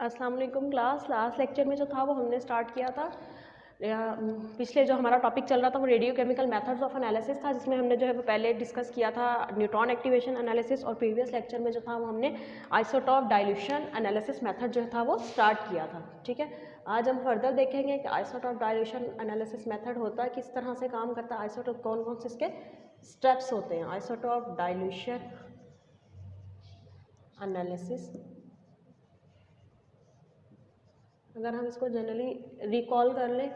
अस्सलाम वालेकुम class. Last lecture में जो था वो हमने स्टार्ट किया था पिछले जो हमारा टॉपिक चल रहा था वो radio chemical methods of analysis था, जिसमें हमने जो है वो पहले डिस्कस किया था न्यूट्रॉन एक्टिवेशन एनालिसिस, और प्रीवियस लेक्चर में जो था वो हमने आइसोटॉप डाइल्यूशन एनालिसिस मेथड जो था वो स्टार्ट किया था। ठीक है, आज हम फर्दर देखेंगे कि आइसोटॉप डाइल्यूशन एनालिसिस मेथड होता है, किस तरह से काम करता है, आइसोटॉप कौन कौन से इसके स्टेप्स होते हैं। आइसोटॉप डाइल्यूशन एनालिसिस, अगर हम इसको जनरली रिकॉल कर लें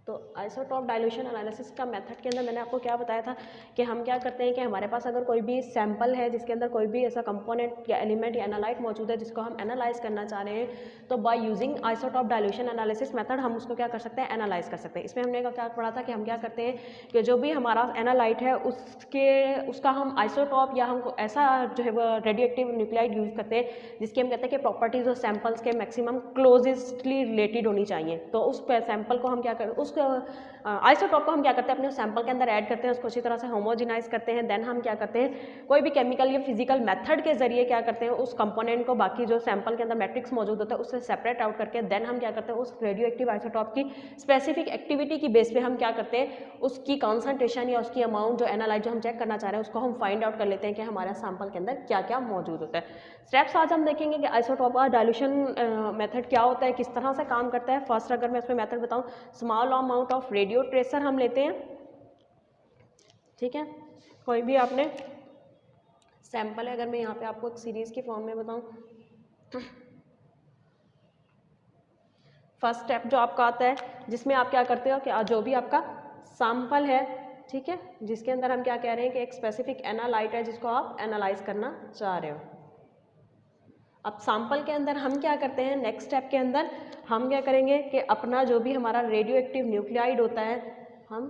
तो आइसोटॉप डाइल्यूशन एनालिसिस का मेथड के अंदर मैंने आपको क्या बताया था कि हम क्या करते हैं कि हमारे पास अगर कोई भी सैंपल है जिसके अंदर कोई भी ऐसा कंपोनेंट या एलिमेंट या एनालाइट मौजूद है जिसको हम एनालाइज करना चाह रहे हैं, तो by using isotope dilution analysis method हम उसको क्या कर सकते हैं, एनालाइज कर सकते हैं। इसमें हमने क्या पढ़ा था कि हम क्या करते हैं कि जो भी हमारा एनालाइट है उसका हम आइसोटॉप या हम ऐसा जो है वो रेडियो एक्टिव न्यूक्लाइड यूज़ करते हैं जिसकी हम कहते हैं कि प्रॉपर्टीज और सैंपल्स के मैक्सिमम क्लोजेस्टली रिलेटेड होनी चाहिए। तो उस सैंपल को हम क्या करते, उस आइसोटॉप को हम क्या करते हैं अपने सैंपल के अंदर ऐड करते हैं, उसको अच्छी तरह से होमोजेनाइज करते हैं। देन हम क्या करते हैं कोई भी केमिकल या फिजिकल मेथड के जरिए क्या करते हैं उस कंपोनेंट को बाकी जो सैंपल के अंदर मैट्रिक्स मौजूद होता है उससे सेपरेट आउट करके देन हम क्या करते हैं उस रेडियो एक्टिव आइसोटॉप की स्पेसिफिक एक्टिविटी की बेस पे हम क्या करते हैं उसकी कॉन्सेंट्रेशन या उसकी अमाउंट जो एनालाइज जो हम चेक करना चाह रहे हैं उसको हम फाइंड आउट कर लेते हैं कि हमारे सैंपल के अंदर क्या क्या मौजूद होता है। स्टेप्स आज हम देखेंगे कि आइसोटॉप का डाइल्यूशन मेथड क्या होता है, किस तरह से काम करता है। फर्स्ट अगर मैं इसमें मेथड बताऊं, small amount of radio tracer हम लेते हैं। ठीक है, कोई भी आपने सैंपल है, अगर मैं यहाँ पे आपको एक सीरीज की फॉर्म में बताऊं, फर्स्ट स्टेप जो आपका आता है जिसमें आप क्या करते हो कि जो भी आपका सैंपल है, ठीक है, जिसके अंदर हम क्या कह रहे हैं कि एक स्पेसिफिक एनालाइट है जिसको आप एनालाइज करना चाह रहे हो। अब सैंपल के अंदर हम क्या करते हैं, नेक्स्ट स्टेप के अंदर हम क्या करेंगे कि अपना जो भी हमारा रेडियो एक्टिव न्यूक्लियाइड होता है हम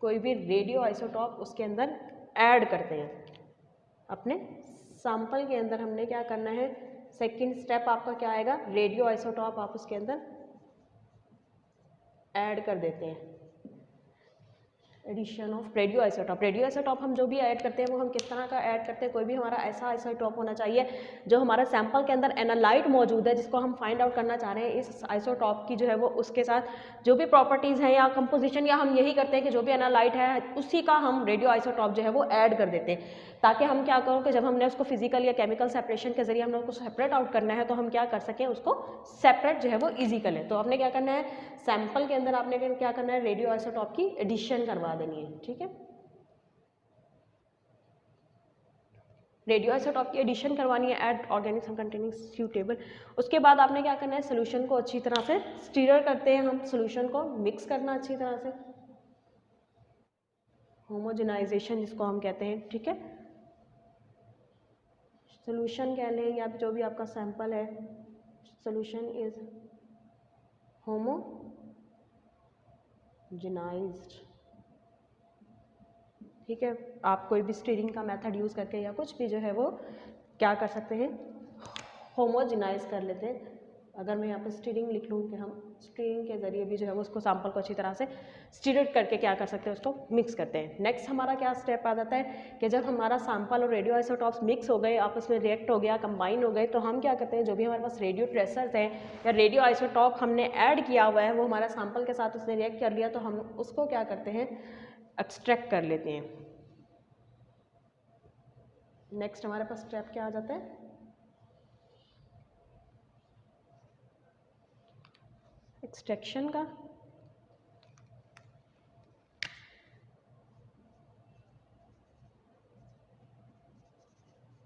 कोई भी रेडियो आइसोटॉप उसके अंदर ऐड करते हैं। अपने सैंपल के अंदर हमने क्या करना है, सेकंड स्टेप आपका क्या आएगा, रेडियो आइसोटॉप आप उसके अंदर ऐड कर देते हैं। Addition of radioisotope, radioisotope हम जो भी ऐड करते हैं वो हम किस तरह का ऐड करते हैं, कोई भी हमारा ऐसा आइसोटॉप होना चाहिए जो हमारा सैंपल के अंदर एनालाइट मौजूद है जिसको हम फाइंड आउट करना चाह रहे हैं। इस आइसोटॉप की जो है वो उसके साथ जो भी प्रॉपर्टीज़ हैं या कंपोजिशन, या हम यही करते हैं कि जो भी एनालाइट है उसी का हम रेडियो आइसोटॉप जो है वो ऐड कर देते हैं, ताकि हम क्या करो कि जब हमने उसको फिजिकल या केमिकल सेपरेशन के जरिए हमने उसको सेपरेट आउट करना है तो हम क्या कर सकें, उसको सेपरेट जो है वो ईजी कर लें। तो आपने क्या करना है, सैंपल के अंदर आपने क्या करना है, रेडियो आइसोटॉप की एडिशन करवा देनी है। ठीक है, रेडियो आइसोटॉप की एडिशन करवानी है एट ऑर्गेनिज्म कंटेनिंग सूटेबल। उसके बाद आपने क्या करना है, सोल्यूशन को अच्छी तरह से स्टीर करते हैं हम, सोल्यूशन को मिक्स करना अच्छी तरह से, होमोजेनाइजेशन जिसको हम कहते हैं। ठीक है, सोल्यूशन कह लें या जो भी आपका सैंपल है, सोल्यूशन इज होमोजेनाइज्ड। ठीक है, आप कोई भी स्टीरिंग का मेथड यूज़ करके या कुछ भी जो है वो क्या कर सकते हैं, होमोजेनाइज कर लेते हैं। अगर मैं यहाँ पे स्टीरिंग लिख लूँ कि हम स्टीरिंग के ज़रिए भी जो है वो उसको सैंपल को अच्छी तरह से स्टीरेट करके क्या कर सकते हैं, उसको मिक्स करते हैं। नेक्स्ट हमारा क्या स्टेप आ जाता है कि जब हमारा सैंपल और रेडियो आइसोटॉप्स मिक्स हो गए, आपस में रिएक्ट हो गया, कंबाइन हो गए, तो हम क्या करते हैं जो भी हमारे पास रेडियो ट्रेसर्स हैं या रेडियो आइसोटॉप हमने ऐड किया हुआ है वो हमारा सैंपल के साथ उसने रिएक्ट कर लिया, तो हम उसको क्या करते हैं, एक्सट्रैक्ट कर लेते हैं। नेक्स्ट हमारे पास स्टेप क्या आ जाता है, एक्सट्रैक्शन का।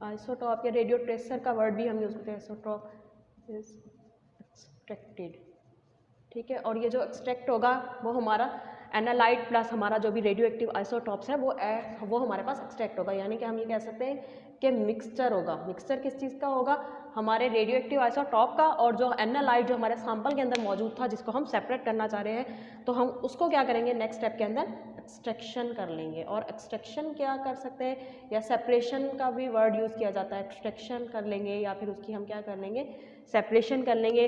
आइसोटॉप या रेडियो ट्रेसर का वर्ड भी हम यूज़ करते हैं, आइसोटॉप इज एक्सट्रैक्टेड। ठीक है, और ये जो एक्सट्रैक्ट होगा वो हमारा एनालाइट प्लस हमारा जो भी रेडियो एक्टिव आइसोटॉप्स है वो हमारे पास एक्सट्रैक्ट होगा, यानी कि हम ये कह सकते हैं कि मिक्सचर होगा। मिक्सचर किस चीज़ का होगा, हमारे रेडियो एक्टिव आइसोटॉप का और जो एनालाइट जो हमारे सैंपल के अंदर मौजूद था जिसको हम सेपरेट करना चाह रहे हैं, तो हम उसको क्या करेंगे, नेक्स्ट स्टेप के अंदर एक्सट्रैक्शन कर लेंगे। और एक्सट्रैक्शन क्या कर सकते हैं, या सेपरेशन का भी वर्ड यूज़ किया जाता है, एक्सट्रैक्शन कर लेंगे या फिर उसकी हम क्या कर लेंगे, सेपरेशन कर लेंगे।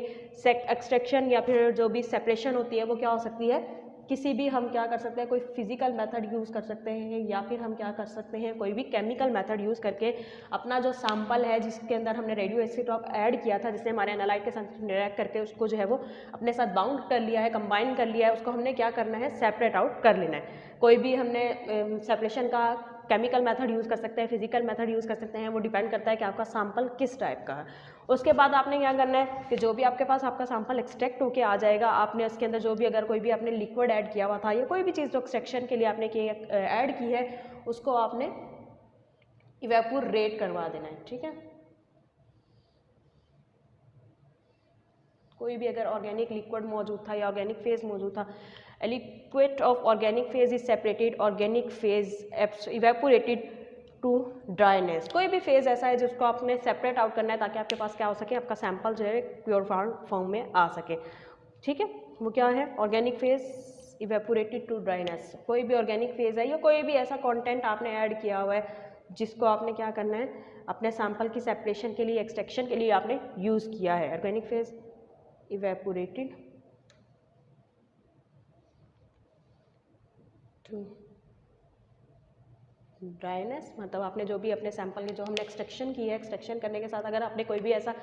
एक्सट्रैक्शन या फिर जो भी सेपरेशन होती है वो क्या हो सकती है, किसी भी हम क्या कर सकते हैं, कोई फिजिकल मेथड यूज़ कर सकते हैं या फिर हम क्या कर सकते हैं, कोई भी केमिकल मेथड यूज़ करके अपना जो सैंपल है जिसके अंदर हमने रेडियो आइसोटोप ऐड किया था, जिसने हमारे एनालाइट के साथ रिएक्ट करके उसको जो है वो अपने साथ बाउंड कर लिया है, कंबाइन कर लिया है, उसको हमने क्या करना है, सेपरेट आउट कर लेना है। कोई भी हमने सेपरेशन का केमिकल मेथड यूज़ कर सकते हैं, फिजिकल मेथड यूज़ कर सकते हैं, वो डिपेंड करता है कि आपका सैंपल किस टाइप का है। उसके बाद आपने क्या करना है कि जो भी आपके पास आपका सैंपल एक्सट्रैक्ट होके आ जाएगा, आपने उसके अंदर जो भी अगर कोई भी आपने लिक्विड ऐड किया हुआ था या कोई भी चीज़ जो एक्सट्रैक्शन के लिए आपने ऐड की है, उसको आपने इवेपोरेट करवा देना है। ठीक है, कोई भी अगर ऑर्गेनिक लिक्विड मौजूद था या ऑर्गेनिक फेज मौजूद था, liquid of organic phase is separated, organic phase evaporated to dryness. कोई भी फेज ऐसा है जिसको आपने सेपरेट आउट करना है ताकि आपके पास क्या हो सके, आपका सैंपल जो है प्योर फॉर्म में आ सके। ठीक है, वो क्या है, organic phase evaporated to dryness. कोई भी ऑर्गेनिक फेज है या कोई भी ऐसा कंटेंट आपने ऐड किया हुआ है जिसको आपने क्या करना है, अपने सैंपल की सेपरेशन के लिए, एक्सट्रैक्शन के लिए आपने यूज़ किया है। Organic phase evaporated to dryness, मतलब आपने जो भी अपने सैंपल की जो हमने एक्सट्रैक्शन की है, एक्सट्रैक्शन करने के साथ अगर आपने कोई भी ऐसा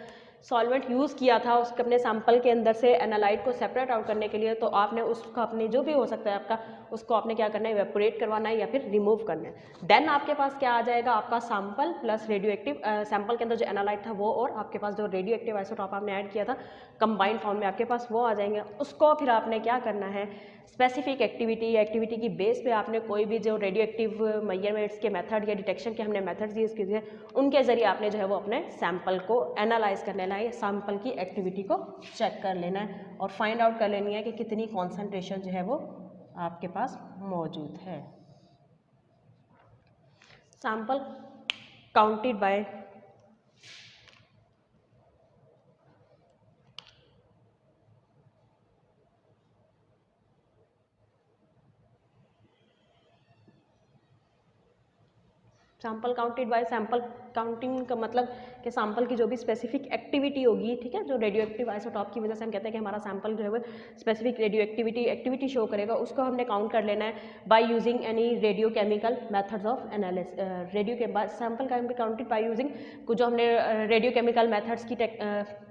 सॉल्वेंट यूज़ किया था उसके अपने सैंपल के अंदर से एनालाइट को सेपरेट आउट करने के लिए, तो आपने उसका अपने जो भी हो सकता है आपका, उसको आपने क्या करना है, इवेपोरेट करवाना है या फिर रिमूव करना है। देन आपके पास क्या आ जाएगा, आपका sample plus radio active, sample के अंदर जो एनालाइट था वो और आपके पास जो रेडियो एक्टिव आइसोटॉप आपने ऐड किया था कंबाइंड फॉर्म में आपके पास वो आ जाएंगे। उसको फिर आपने क्या करना है, स्पेसिफिक एक्टिविटी की बेस पे आपने कोई भी जो रेडियो एक्टिव मेजरमेंट्स के मेथड या डिटेक्शन के हमने मेथड्स यूज़ किए थे, उनके ज़रिए आपने जो है वो अपने सैंपल को एनालाइज कर लेना है, सैंपल की एक्टिविटी को चेक कर लेना है और फाइंड आउट कर लेनी है कि कितनी कॉन्सेंट्रेशन जो है वो आपके पास मौजूद है। Sample counted by sample counted by, sample counting का मतलब कि सैंपल की जो भी स्पेसिफिक एक्टिविटी होगी, ठीक है, जो रेडियो एक्टिव आइसोटॉप की वजह से हम कहते हैं कि हमारा सैंपल जो है वो स्पेसिफिक रेडियो एक्टिविटी शो करेगा, उसको हमने काउंट कर लेना है by using any radio chemical methods of analysis. Radio के बाद sample can be counted by using जो हमने रेडियो केमिकल मेथड्स की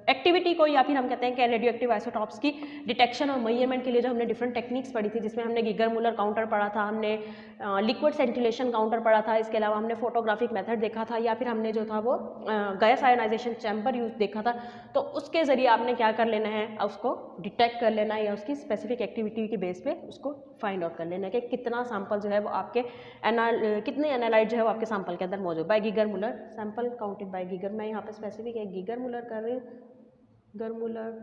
एक्टिविटी को, या फिर हम कहते हैं कि रेडियो एक्टिव आइसोटॉप्स की डिटेक्शन और मेजरमेंट के लिए जो हमने डिफरेंट टेक्निक्स पढ़ी थी, जिसमें हमने गीगर मुलर काउंटर पढ़ा था, हमने लिक्विड सेंटिलेशन काउंटर पढ़ा था, इसके अलावा हमने फोटोग्राफिक मेथड देखा था, या फिर हमने जो था वो गैस आयोनाइजेशन चैम्बर यूज देखा था। तो उसके ज़रिए आपने क्या कर लेना है, उसको डिटेक्ट कर लेना है या उसकी स्पेसिफिक एक्टिविटी के बेस पे उसको फाइंड आउट कर लेना है कि कितना सैंपल जो है वो आपके कितने एनालाइट जो है वो आपके सैंपल के अंदर मौजूद। By Geiger Muller, sample counted by Geiger, मैं यहाँ पे स्पेसिफिक एक गीगर मुलर कर रही हूँ, गीगर मुलर,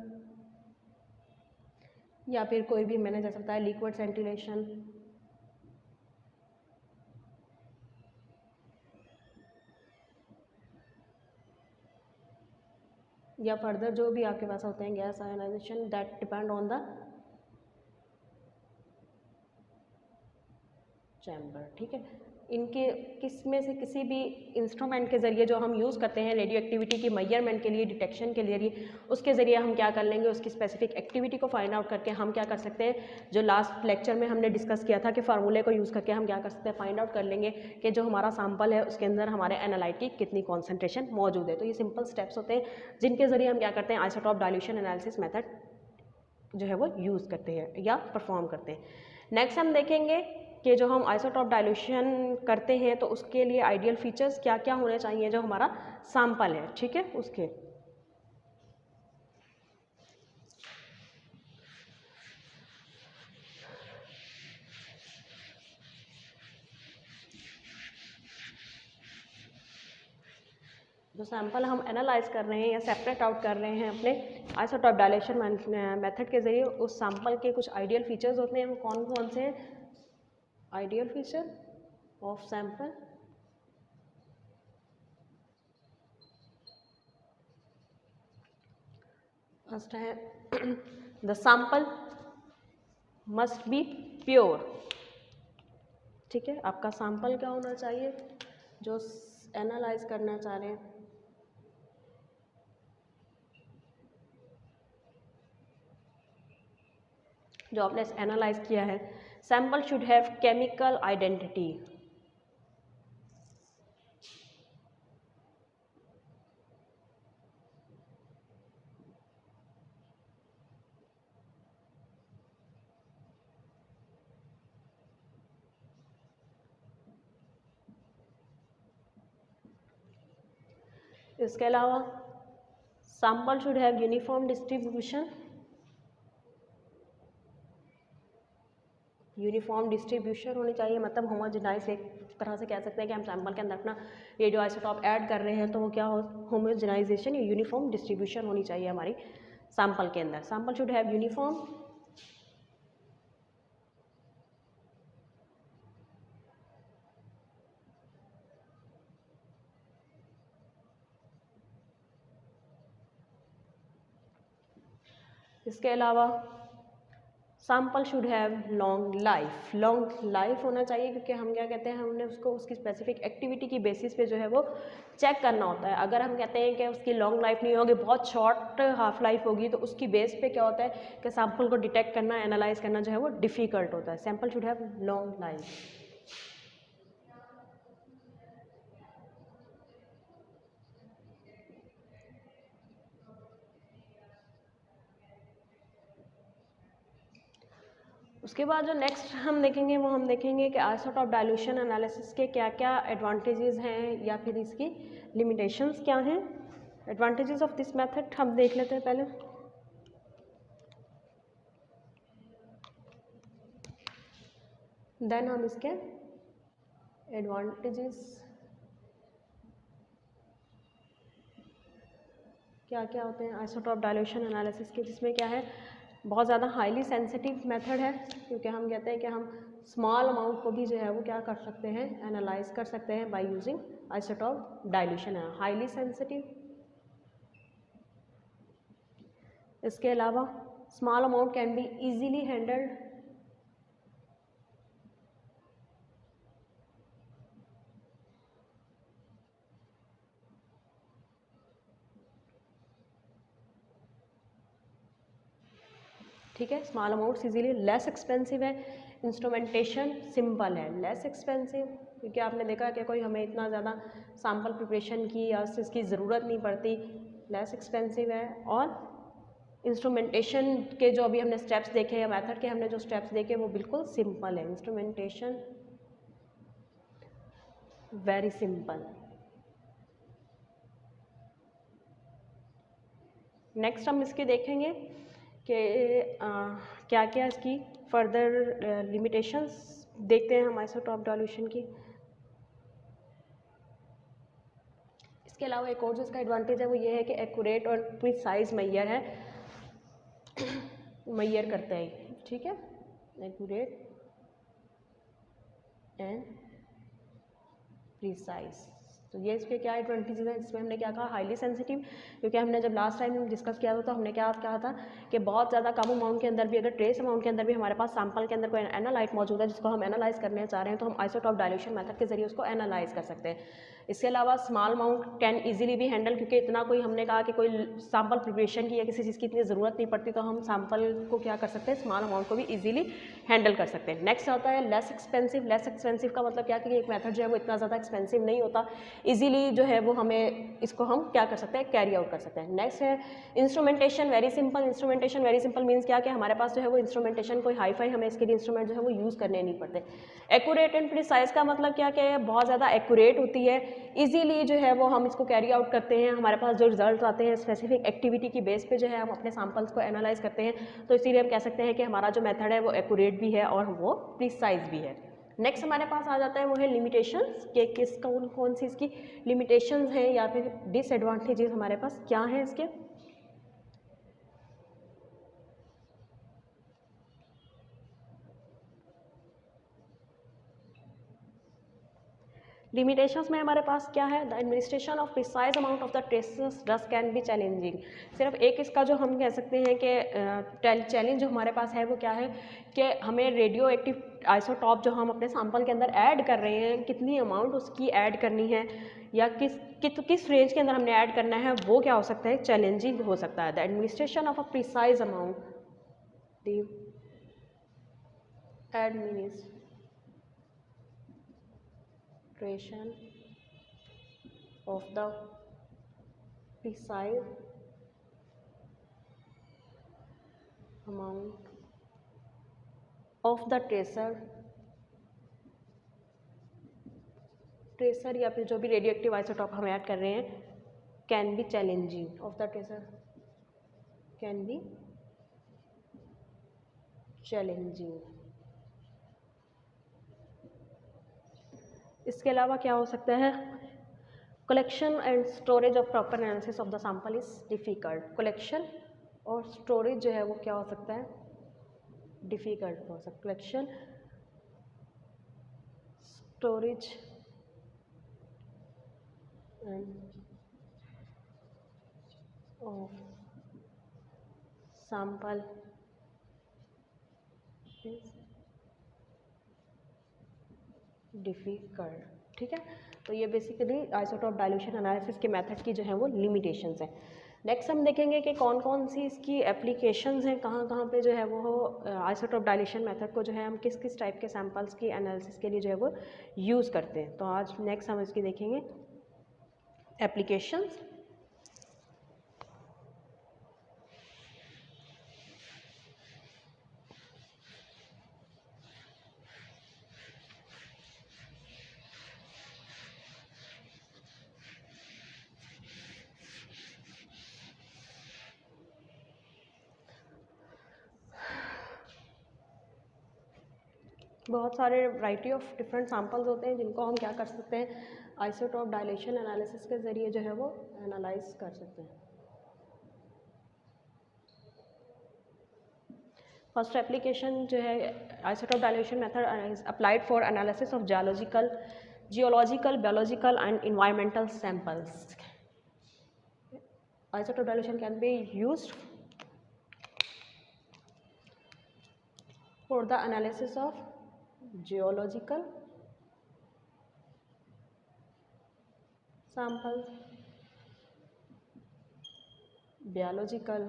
या फिर कोई भी मैंने जैसा बताया लिक्विड सेंटिलेशन, या फर्दर जो भी आपके पास होते हैं gas ionization, that depend on the chamber. ठीक है, इनके किस में से किसी भी इंस्ट्रूमेंट के ज़रिए जो हम यूज़ करते हैं रेडियो एक्टिविटी की मेजरमेंट के लिए, डिटेक्शन के लिए, उसके ज़रिए हम क्या कर लेंगे, उसकी स्पेसिफिक एक्टिविटी को फाइंड आउट करके हम क्या कर सकते हैं, जो लास्ट लेक्चर में हमने डिस्कस किया था कि फार्मूले को यूज़ करके हम क्या कर सकते हैं, फाइंड आउट कर लेंगे कि जो हमारा सैंपल है उसके अंदर हमारे एनालाइट की कितनी कॉन्सेंट्रेशन मौजूद है। तो ये सिंपल स्टेप्स होते हैं जिनके ज़रिए हम क्या करते हैं, आइसोटॉप डाइल्यूशन एनालिसिस मेथड जो है वो यूज़ करते हैं या परफॉर्म करते हैं। नेक्स्ट हम देखेंगे कि जो हम आइसोटॉप डाइल्यूशन करते हैं तो उसके लिए आइडियल फीचर्स क्या क्या होने चाहिए जो हमारा सैंपल है। ठीक है, उसके जो सैंपल हम एनालाइज कर रहे हैं या सेपरेट आउट कर रहे हैं अपने आइसोटॉप डायलेशन मेथड के ज़रिए, उस सैंपल के कुछ आइडियल फीचर्स होते हैं। वो कौन कौन से हैं? Ideal feature of sample, first है the sample must be pure. ठीक है, आपका सैंपल क्या होना चाहिए, जो एनालाइज करना चाह रहे हैं, जो आपने एनालाइज किया है, sample should have chemical identity. इसके अलावा sample should have uniform distribution. Uniform distribution होनी चाहिए, मतलब होमोजेनाइज, एक तरह से कह सकते हैं कि हम सैंपल के अंदर अपना ये जो आइसोटॉप ऐड कर रहे हैं तो वो क्या हो, होमोजेनाइजेशन या यूनिफॉर्म डिस्ट्रीब्यूशन होनी चाहिए हमारी सैंपल के अंदर। सैंपल शुड हैव यूनिफॉर्म इसके अलावा sample should have long life. Long life होना चाहिए क्योंकि हम क्या कहते हैं, हमने उसको उसकी स्पेसिफिक एक्टिविटी की बेसिस पे जो है वो चेक करना होता है। अगर हम कहते हैं कि उसकी लॉन्ग लाइफ नहीं होगी, बहुत शॉर्ट हाफ लाइफ होगी, तो उसकी बेस पे क्या होता है कि सैंपल को डिटेक्ट करना, एनालाइज करना जो है वो डिफ़िकल्ट होता है। Sample should have long life. उसके बाद जो नेक्स्ट हम देखेंगे वो हम देखेंगे कि आइसोटॉप डाइल्यूशन एनालिसिस के क्या क्या एडवांटेजेस हैं या फिर इसकी लिमिटेशंस क्या हैं। एडवांटेजेस ऑफ दिस मेथड हम देख लेते हैं पहले। देन हम इसके एडवांटेजेस क्या क्या होते हैं आइसोटॉप डाइल्यूशन एनालिसिस के, जिसमें क्या है, बहुत ज़्यादा हाईली सेंसिटिव मेथड है क्योंकि हम कहते हैं कि हम स्मॉल अमाउंट को भी जो है वो क्या कर सकते हैं, एनालाइज कर सकते हैं बाय यूजिंग आइसोटॉप डाइल्यूशन है, हाईली सेंसिटिव। इसके अलावा small amount can be easily handled. ठीक है, small amounts easily, less expensive है, इंस्ट्रूमेंटेशन सिंपल है, लेस एक्सपेंसिव क्योंकि आपने देखा कि कोई हमें इतना ज़्यादा सैम्पल प्रिपरेशन की या इसकी ज़रूरत नहीं पड़ती, लेस एक्सपेंसिव है। और इंस्ट्रूमेंटेशन के जो अभी हमने स्टेप्स देखे या मेथड के हमने जो स्टेप्स देखे वो बिल्कुल सिंपल है, इंस्ट्रूमेंटेशन वेरी सिंपल। नेक्स्ट हम इसके देखेंगे कि क्या क्या इसकी फर्दर लिमिटेशंस देखते हैं हम आइसोटॉप डाइल्यूशन की। इसके अलावा एक और जो इसका एडवांटेज है वो ये है कि एक्यूरेट और प्रिसाइज मैयर है, मैयर करते हैं, ठीक है, एक्यूरेट एंड प्रिसाइज। तो ये इसके क्या एडवांटेजेस हैं, जिसमें हमने क्या कहा, हाईली सेंसिटिव, क्योंकि हमने जब लास्ट टाइम डिस्कस किया था तो हमने क्या कहा था कि बहुत ज़्यादा कम अमाउंट के अंदर भी, अगर ट्रेस अमाउंट के अंदर भी हमारे पास सैंपल के अंदर कोई एनालाइट मौजूद है जिसको हम एनालाइज करने चाह रहे हैं तो हम आइसोटॉप डाइल्यूशन मेथड के जरिए उसको एनालाइज कर सकते हैं। इसके अलावा स्मॉल अमाउंट कैन इजीली भी हैंडल, क्योंकि इतना कोई हमने कहा कि कोई सैंपल प्रिपरेशन की या किसी चीज़ की इतनी ज़रूरत नहीं पड़ती, तो हम सैंपल को क्या कर सकते हैं, स्मॉल अमाउंट को भी इजीली हैंडल कर सकते हैं। नेक्स्ट आता है लेस एक्सपेंसिव। लेस एक्सपेंसिव का मतलब क्या कि एक मेथड जो है वो इतना ज़्यादा एक्सपेंसिव नहीं होता, इजीली जो है वो हमें इसको हम क्या कर सकते हैं, कैरी आउट कर सकते हैं। नेक्स्ट है instrumentation very simple. Instrumentation very simple means क्या कि हमारे पास जो है वो इंस्ट्रूमेंटेशन कोई हाई फाई हमें इसके लिए इंस्ट्रूमेंट जो है वो यूज़ करने नहीं पड़ते। एक्यूरेट एंड प्रिसाइज का मतलब क्या कि बहुत ज़्यादा एक्यूरेट होती है, इजीली जो है वो हम इसको कैरी आउट करते हैं, हमारे पास जो रिजल्ट आते हैं स्पेसिफिक एक्टिविटी की बेस पे जो है हम अपने सैंपल्स को एनालाइज करते हैं, तो इसीलिए हम कह सकते हैं कि हमारा जो मेथड है वो एक्यूरेट भी है और वो प्रिसाइज भी है। नेक्स्ट हमारे पास आ जाता है वो है लिमिटेशंस, कि किस कौन कौन सी इसकी लिमिटेशंस हैं या फिर डिसएडवांटेजेस हमारे पास क्या हैं इसके। लिमिटेशंस में हमारे पास क्या है, the administration of precise amount of the traces dust can be challenging. सिर्फ एक इसका जो हम कह सकते हैं कि चैलेंज जो हमारे पास है वो क्या है कि हमें रेडियो एक्टिव आइसोटॉप जो हम अपने सैंपल के अंदर ऐड कर रहे हैं, कितनी अमाउंट उसकी ऐड करनी है या किस रेंज के अंदर हमने ऐड करना है, वो क्या हो सकता है, चैलेंजिंग हो सकता है। The administration of a precise amount administration of the precise amount of the tracer या फिर जो भी रेडियोएक्टिव आइसोटॉप हम ऐड कर रहे हैं can be challenging of the tracer can be challenging. इसके अलावा क्या हो सकता है, collection and storage of proper analysis of the sample is difficult. Collection और स्टोरेज जो है वो क्या हो सकता है, डिफिकल्ट हो सकता है। Collection storage end of sample is difficult. ठीक है, तो ये बेसिकली आइसोटोप डाइल्यूशन एनालिसिस के मेथड की जो है वो लिमिटेशंस हैं। नेक्स्ट हम देखेंगे कि कौन कौन सी इसकी एप्लीकेशंस हैं, कहाँ कहाँ पे जो है वो आइसोटोप डाइल्यूशन मेथड को जो है हम किस किस टाइप के सैंपल्स की एनालिसिस के लिए जो है वो यूज़ करते हैं। तो आज नेक्स्ट हम इसकी देखेंगे एप्लीकेशंस। बहुत सारे वैरायटी ऑफ डिफरेंट सैंपल्स होते हैं जिनको हम क्या कर सकते हैं, आइसोटोप डायलेशन एनालिसिस के ज़रिए जो है वो एनालाइज कर सकते हैं। फर्स्ट एप्लीकेशन जो है isotope dilation method is applied for analysis of geological biological and environmental samples. Isotope dilation can be used for the analysis of geological samples, biological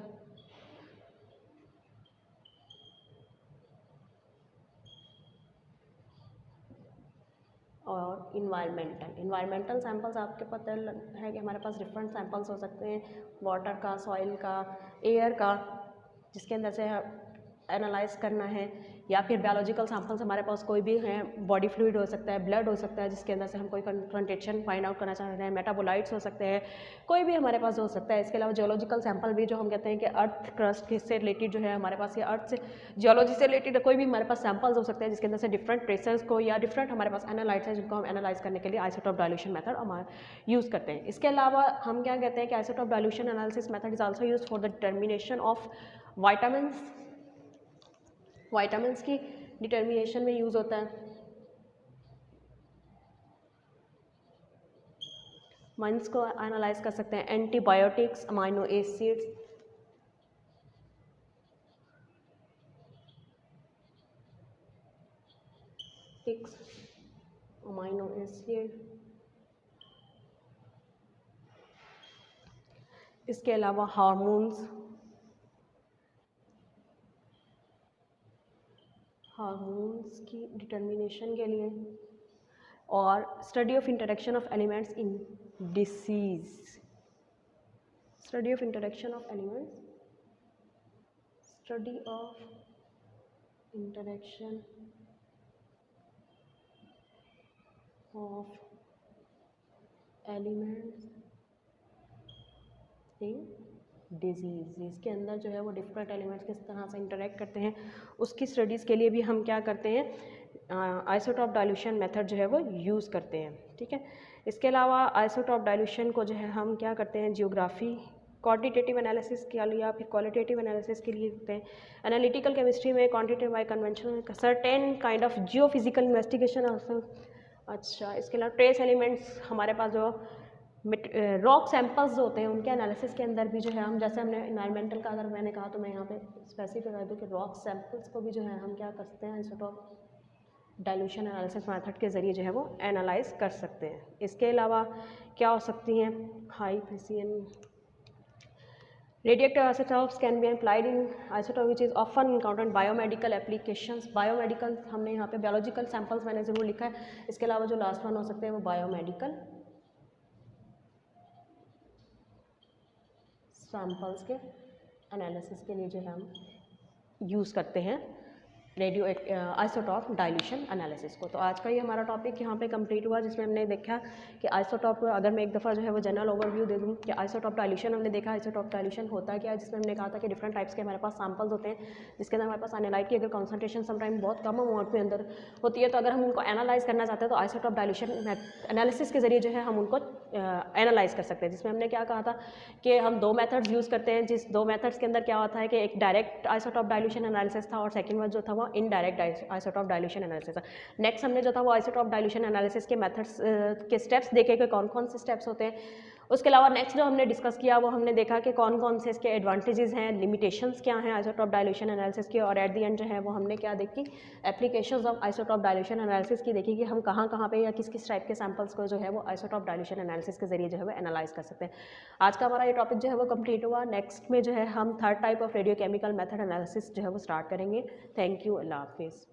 और इन्वायरमेंटल सैंपल्स। आपके पता है कि हमारे पास डिफरेंट सैंपल्स हो सकते हैं, वाटर का, सॉइल का, एयर का, जिसके अंदर से एनालाइज करना है, या फिर बायोलॉजिकल सैंपल्स हमारे पास कोई भी हैं, बॉडी फ्लूइड हो सकता है, ब्लड हो सकता है, जिसके अंदर से हम कोई कंसंट्रेशन फाइंड आउट करना चाह रहे हैं, मेटाबोलाइट्स हो सकते हैं, कोई भी हमारे पास हो सकता है। इसके अलावा जियोलॉजिकल सैंपल भी जो हम कहते हैं कि अर्थ क्रस्ट से रिलेटेड जो है हमारे पास, ये अर्थ से जियोलॉजी से रिलेटेड कोई भी हमारे पास सैंपल्स हो सकते हैं जिसके अंदर से डिफरेंट ट्रेसेस को या डिफरेंट हमारे पास एनालाइट्स हैं जिनको हम एनालाइज करने के लिए आइसोटोप डायल्यूशन मेथड हमारा यूज़ करते हैं। इसके अलावा हम क्या कहते हैं कि isotope dilution analysis method is also used for the determination of vitamins की डिटर्मिनेशन में यूज़ होता है। वाइन्स को एनालाइज कर सकते हैं, antibiotics, amino acids, amino acid. इसके अलावा हार्मोन्स की डिटर्मिनेशन के लिए, और study of interaction of elements in disease, study of interaction of elements, study of interaction of elements in disease. इसके अंदर जो है वो डिफरेंट एलिमेंट्स किस तरह से इंटरेक्ट करते हैं उसकी स्टडीज़ के लिए भी हम क्या करते हैं, आइसोटोप डायल्यूशन मेथड जो है वो यूज़ करते हैं। ठीक है, इसके अलावा आइसोटोप डायल्यूशन को जो है हम क्या करते हैं, जियोग्राफी, क्वांटिटेटिव एनालिसिस के लिए या फिर क्वालिटेटिव एनालिसिस के लिए करते हैं। एनालिटिकल केमिस्ट्री में quantitative bye convention, certain kind of geophysical investigation. अच्छा, इसके अलावा ट्रेस एलिमेंट्स हमारे पास जो रॉक सैंपल्स होते हैं उनके एनालिसिस के अंदर भी जो है हम, जैसे हमने इन्वायरमेंटल का अगर मैंने कहा तो मैं यहाँ पे स्पेसिफिक कर दूँ कि रॉक सैंपल्स को भी जो है हम क्या कर सकते हैं, आइसोटोप डायल्यूशन एनालिसिस मेथड के ज़रिए जो है वो एनालाइज कर सकते हैं। इसके अलावा क्या हो सकती हैं, high precision Radioactive isotopes can be applied in isotope which is often encountered in biomedical applications. Biomedical हमने यहाँ पे biological samples मैंने ज़रूर लिखा है, इसके अलावा जो लास्ट वन हो सकते हैं वो biomedical samples के एनालिसिस के लिए जो है हम यूज़ करते हैं रेडियो आइसोटॉप डाइल्यूशन एनालिसिस को। तो आज का ये हमारा टॉपिक यहाँ पे कंप्लीट हुआ, जिसमें हमने देखा कि आइसोटॉप, अगर मैं एक दफ़ा जो है वो जनरल ओवरव्यू दे दूँ कि आइसोटॉप डाइल्यूशन हमने देखा आइसोटॉप डाइल्यूशन होता क्या है, जिसमें हमने कहा था कि डिफरेंट टाइप्स के हमारे पास सैम्पल्स होते हैं, जिसके अंदर हमारे पास एनालाइट की अगर कॉन्सेंट्रेशन समटाइम बहुत कम अमाउंट में अंदर होती है, तो अगर हम उनको एनालाइज करना चाहते हैं तो आइसोटॉप डाइल्यूशन एनालिसिस के जरिए जो है हम उनको एनालाइज कर सकते हैं। जिसमें हमने क्या कहा था कि हम दो मेथड्स यूज़ करते हैं, जिस दो मेथड्स के अंदर क्या होता है कि एक डायरेक्ट आइसोटॉप डाइल्यूशन एनालिसिस था और सेकंड वन जो था वो इनडायरेक्ट आइसोटॉप डाइल्यूशन एनालिसिस था। नेक्स्ट हमने जो था वो आइसोटॉप डाइल्यूशन एनालिसिस के मेथड्स के स्टेप्स देखे कि कौन कौन से स्टेप्स होते हैं। उसके अलावा नेक्स्ट जो हमने डिस्कस किया वो हमने देखा कि कौन कौन से इसके एडवांटेजेस हैं, लिमिटेशंस क्या हैं आइसोटॉप डाइल्यूशन एनालिसिस की, और एट द एंड जो है वो हमने क्या देखी, applications of isotope dilution analysis की देखी कि हम कहाँ कहाँ पे या किस किस टाइप के सैंपल्स को जो है वो आइसोटॉप डाइल्यूशन एनालिसिस के जरिए जो है वो एनालाइज कर सकते हैं। आज का हमारा ये टॉपिक जो है वो कंप्लीट हुआ। नेक्स्ट में जो है हम third type of radio chemical method analysis जो है वो स्टार्ट करेंगे। थैंक यू, अल्लाह हाफिज़।